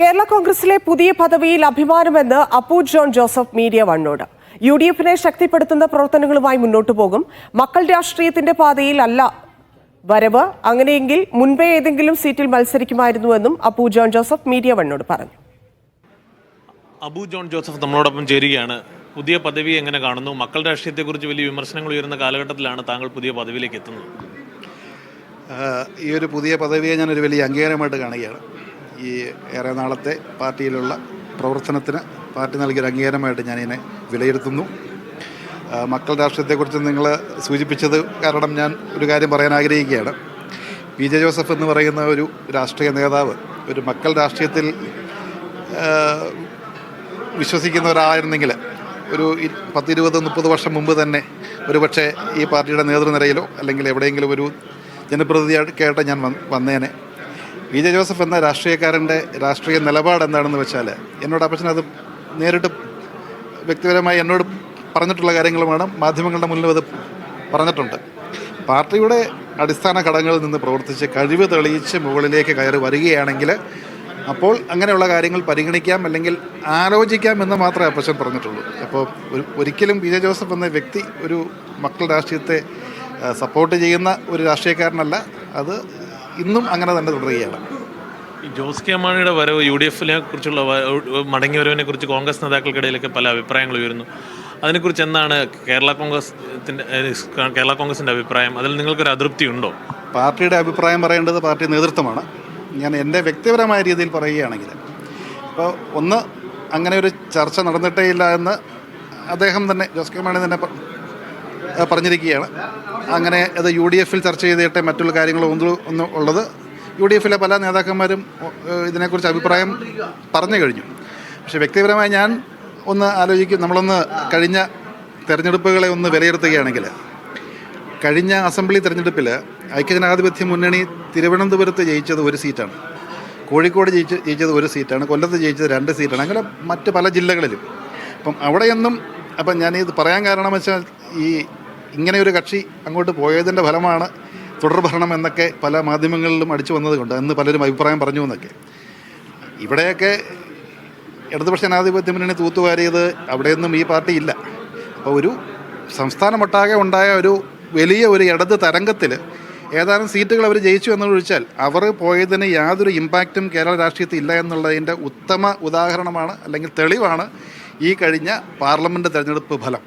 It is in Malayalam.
കേരള കോൺഗ്രസിലെ പുതിയ പദവിയിൽ അഭിമാനമെന്ന് അപ്പു ജോൺ ജോസഫ് മീഡിയ വണ്ണോട്. UDF-നെ ശക്തിപ്പെടുത്തുന്ന പ്രവർത്തനങ്ങളുമായി മുന്നോട്ടു പോകും. മക്കൾ രാഷ്ട്രീയത്തിന്റെ പാതയിൽ അല്ല വരവ്. അങ്ങനെയെങ്കിൽ മുൻപേ ഏതെങ്കിലും സീറ്റിൽ മത്സരിക്കുമായിരുന്നുവെന്നും അപ്പു ജോൺ ജോസഫ് മീഡിയ വണ്ണോട് പറഞ്ഞു. അബു ജോൺ ജോസഫ് നമ്മളോടൊപ്പം ചേരുകയാണ്. പുതിയ പദവി എങ്ങനെ കാണുന്നു? മക്കൾ രാഷ്ട്രീയത്തെക്കുറിച്ച് വലിയ വിമർശനങ്ങൾ ഉയരുന്ന കാലഘട്ടത്തിലാണ് താങ്കൾ പുതിയ പദവിയിലേക്ക് എത്തുന്നത്. ഈ ഒരു പുതിയ പദവിയെ ഞാനൊരു വലിയ അംഗീകാരമായിട്ട് കാണുകയാണ്. ഈ ഏറെ നാളത്തെ പാർട്ടിയിലുള്ള പ്രവർത്തനത്തിന് പാർട്ടി നൽകിയൊരു അംഗീകാരമായിട്ട് ഞാനിതിനെ വിലയിരുത്തുന്നു. മക്കൾ രാഷ്ട്രീയത്തെക്കുറിച്ച് നിങ്ങൾ സൂചിപ്പിച്ചത് കാരണം ഞാൻ ഒരു കാര്യം പറയാൻ ആഗ്രഹിക്കുകയാണ്. PJ ജോസഫ് എന്ന് പറയുന്ന ഒരു രാഷ്ട്രീയ നേതാവ് ഒരു മക്കൾ രാഷ്ട്രീയത്തിൽ വിശ്വസിക്കുന്ന ഒരാളായിരുന്നെങ്കിൽ ഒരു 10-20-30 വർഷം മുമ്പ് തന്നെ ഒരുപക്ഷെ ഈ പാർട്ടിയുടെ നേതൃനിരയിലോ അല്ലെങ്കിൽ എവിടെയെങ്കിലും ഒരു ജനപ്രതിനിധിയായിട്ട് ഞാൻ വന്നേനെ. PJ ജോസഫ് എന്ന രാഷ്ട്രീയക്കാരൻ്റെ രാഷ്ട്രീയ നിലപാട് എന്താണെന്ന് വെച്ചാൽ എന്നോട് അപ്പച്ചൻ അത് നേരിട്ട് വ്യക്തിപരമായി എന്നോട് പറഞ്ഞിട്ടുള്ള കാര്യങ്ങളുമാണ്. മാധ്യമങ്ങളുടെ മുന്നിൽ അത് പറഞ്ഞിട്ടുണ്ട്. പാർട്ടിയുടെ അടിസ്ഥാന ഘടകങ്ങളിൽ നിന്ന് പ്രവർത്തിച്ച് കഴിവ് തെളിയിച്ച് മുകളിലേക്ക് കയറി വരികയാണെങ്കിൽ അപ്പോൾ അങ്ങനെയുള്ള കാര്യങ്ങൾ പരിഗണിക്കാം, അല്ലെങ്കിൽ ആലോചിക്കാം എന്ന് മാത്രമേ അപ്പച്ചൻ പറഞ്ഞിട്ടുള്ളൂ. അപ്പോൾ ഒരിക്കലും PJ ജോസഫ് എന്ന വ്യക്തി ഒരു മക്കൾ രാഷ്ട്രീയത്തെ സപ്പോർട്ട് ചെയ്യുന്ന ഒരു രാഷ്ട്രീയക്കാരനല്ല. അത് ഇന്നും അങ്ങനെ തന്നെ തുടരുകയാണ്. ഈ ജോസ് കെ മാണിയുടെ വരവ് UDF-നെ കുറിച്ചുള്ള മടങ്ങി വരവിനെ കുറിച്ച് കോൺഗ്രസ് നേതാക്കൾക്കിടയിലൊക്കെ പല അഭിപ്രായങ്ങൾ ഉയരുന്നു. അതിനെക്കുറിച്ച് എന്താണ് കേരള കോൺഗ്രസിൻ്റെ അഭിപ്രായം? അതിൽ നിങ്ങൾക്കൊരു അതൃപ്തി ഉണ്ടോ? പാർട്ടിയുടെ അഭിപ്രായം പറയേണ്ടത് പാർട്ടി നേതൃത്വമാണ്. ഞാൻ എൻ്റെ വ്യക്തിപരമായ രീതിയിൽ പറയുകയാണെങ്കിൽ ഇപ്പോൾ ഒന്ന്, അങ്ങനെ ഒരു ചർച്ച നടന്നിട്ടേ ഇല്ല എന്ന് അദ്ദേഹം തന്നെ, ജോസ് കെ മാണി തന്നെ പറഞ്ഞിരിക്കുകയാണ്. അങ്ങനെ അത് UDF-ൽ ചർച്ച ചെയ്തിട്ടേ മറ്റുള്ള കാര്യങ്ങളൊന്നും ഉള്ളത്. UDF-ലെ പല നേതാക്കന്മാരും ഇതിനെക്കുറിച്ച് അഭിപ്രായം പറഞ്ഞു കഴിഞ്ഞു. പക്ഷേ വ്യക്തിപരമായി ഞാൻ ഒന്ന് ആലോചിക്കും. നമ്മളൊന്ന് കഴിഞ്ഞ തെരഞ്ഞെടുപ്പുകളെ ഒന്ന് വിലയിരുത്തുകയാണെങ്കിൽ, കഴിഞ്ഞ അസംബ്ലി തെരഞ്ഞെടുപ്പിൽ ഐക്യജനാധിപത്യ മുന്നണി തിരുവനന്തപുരത്ത് ജയിച്ചത് 1 സീറ്റാണ്, കോഴിക്കോട് ജയിച്ചത് 1 സീറ്റാണ്, കൊല്ലത്ത് ജയിച്ചത് 2 സീറ്റാണ്, അങ്ങനെ മറ്റ് പല ജില്ലകളിലും. അപ്പം അവിടെയൊന്നും ഞാനിത് പറയാൻ കാരണം വെച്ചാൽ ഇങ്ങനെ ഒരു കക്ഷി അങ്ങോട്ട് പോയതിൻ്റെ ഫലമാണ് തുടർഭരണം എന്നൊക്കെ പല മാധ്യമങ്ങളിലും അടിച്ചു വന്നതുകൊണ്ട് എന്ന് പലരും അഭിപ്രായം പറഞ്ഞു എന്നൊക്കെ. ഇവിടെയൊക്കെ ഇടതുപക്ഷ ജനാധിപത്യ മുന്നണി തൂത്തുവാരിയത് അവിടെയൊന്നും ഈ പാർട്ടി ഇല്ല. അപ്പോൾ ഒരു സംസ്ഥാനമൊട്ടാകെ ഉണ്ടായ ഒരു വലിയ ഒരു ഇടത് തരംഗത്തിൽ ഏതാനും സീറ്റുകൾ അവർ ജയിച്ചു എന്ന് ചോദിച്ചാൽ അവർ പോയതിന് യാതൊരു ഇമ്പാക്റ്റും കേരള രാഷ്ട്രീയത്തിൽ ഇല്ല എന്നുള്ളതിൻ്റെ ഉത്തമ ഉദാഹരണമാണ്, അല്ലെങ്കിൽ തെളിവാണ് ഈ കഴിഞ്ഞ പാർലമെൻറ്റ് തെരഞ്ഞെടുപ്പ് ഫലം.